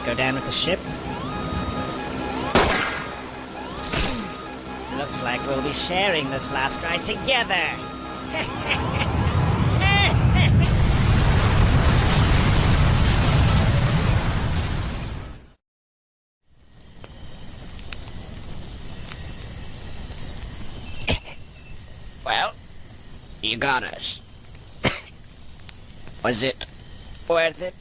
go down with the ship? Looks like we'll be sharing this last ride together. Well, you got us. Was it worth it?